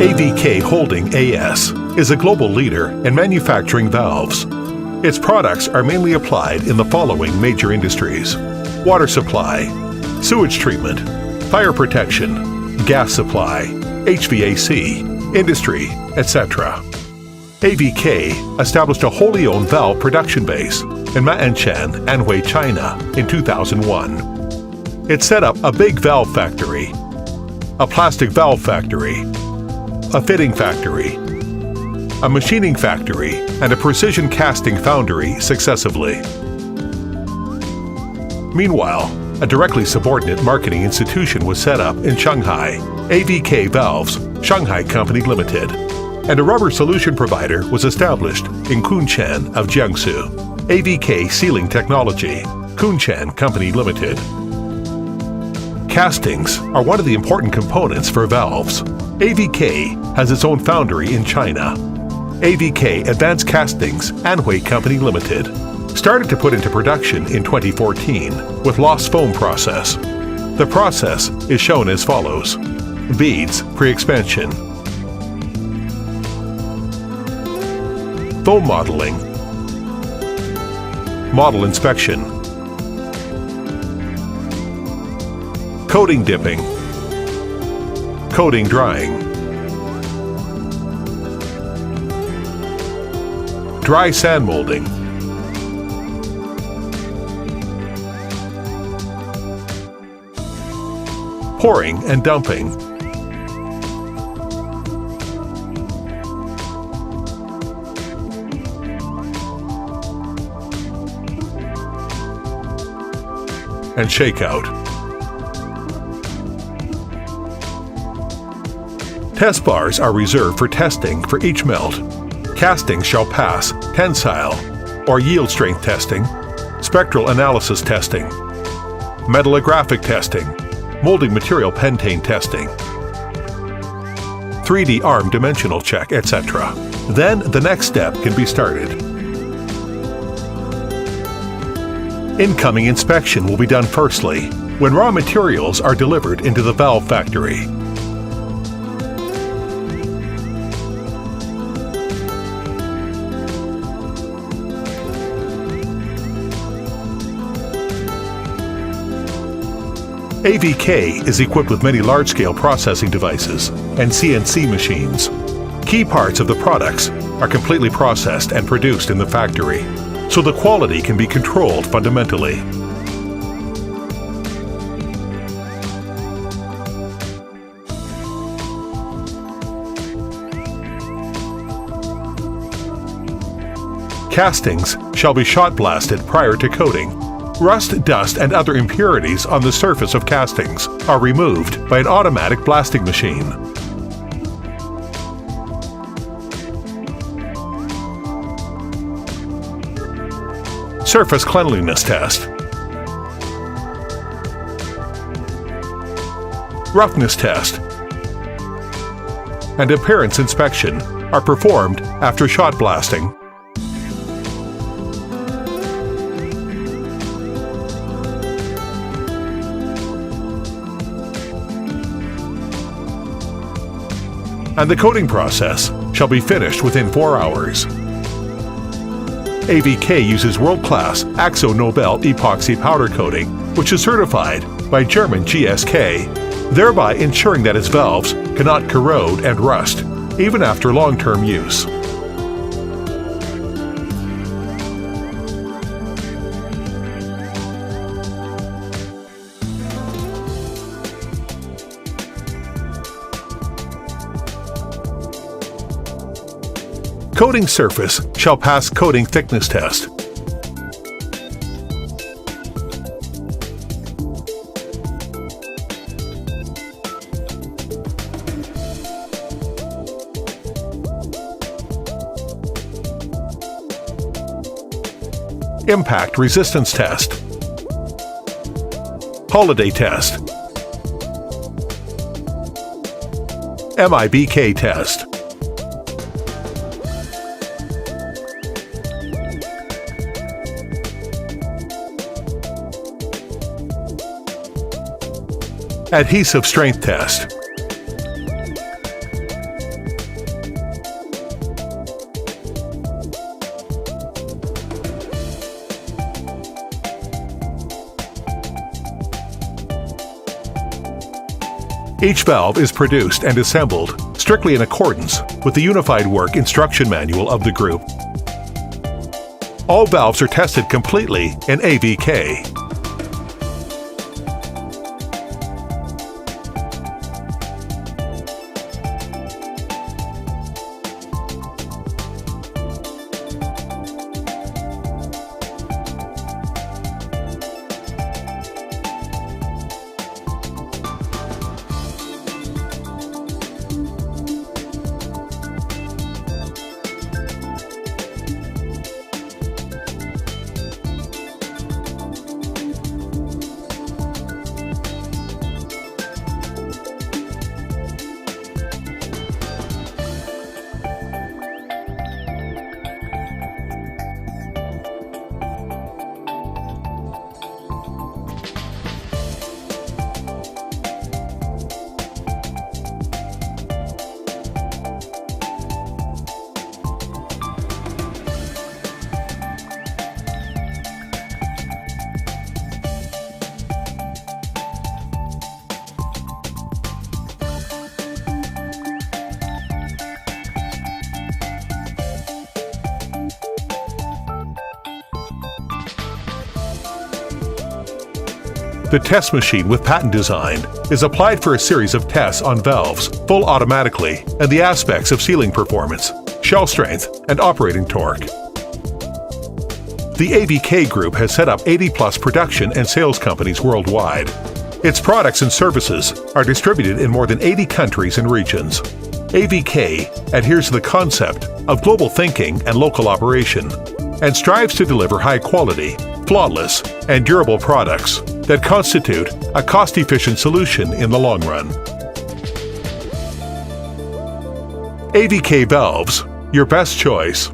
AVK Holding AS is a global leader in manufacturing valves. Its products are mainly applied in the following major industries: water supply, sewage treatment, fire protection, gas supply, HVAC, industry, etc. AVK established a wholly owned valve production base in Ma'anshan, Anhui, China in 2001. It set up a big valve factory, a plastic valve factory, a fitting factory, a machining factory, and a precision casting foundry successively. Meanwhile, a directly subordinate marketing institution was set up in Shanghai, AVK Valves, Shanghai Company Limited, and a rubber solution provider was established in Kunshan of Jiangsu, AVK Sealing Technology, Kunshan Company Limited. Castings are one of the important components for valves. AVK has its own foundry in China. AVK Advanced Casting Anhui Company Limited started to put into production in 2014 with lost foam process. The process is shown as follows: beads pre-expansion, foam modeling, model inspection, coating dipping, coating drying, dry sand molding, pouring and dumping, and shakeout. Test bars are reserved for testing for each melt. Castings shall pass tensile or yield strength testing, spectral analysis testing, metallographic testing, molding material pentane testing, 3D arm dimensional check, etc. Then the next step can be started. Incoming inspection will be done firstly when raw materials are delivered into the valve factory. AVK is equipped with many large-scale processing devices and CNC machines. Key parts of the products are completely processed and produced in the factory, so the quality can be controlled fundamentally. Castings shall be shot blasted prior to coating. Rust, dust, and other impurities on the surface of castings are removed by an automatic blasting machine. Surface cleanliness test. Roughness test and appearance inspection are performed after shot blasting. And the coating process shall be finished within 4 hours. AVK uses world-class Axo Nobel epoxy powder coating, which is certified by German GSK, thereby ensuring that its valves cannot corrode and rust, even after long-term use. Coating surface shall pass coating thickness test. Impact resistance test. Holiday test. MIBK test. Adhesive strength test. Each valve is produced and assembled strictly in accordance with the Unified Work Instruction Manual of the group. All valves are tested completely in AVK. The test machine with patent design is applied for a series of tests on valves, full automatically, and the aspects of sealing performance, shell strength, and operating torque. The AVK Group has set up 80+ production and sales companies worldwide. Its products and services are distributed in more than 80 countries and regions. AVK adheres to the concept of global thinking and local operation, and strives to deliver high-quality, flawless, and durable products that constitute a cost-efficient solution in the long run. AVK Valves, your best choice.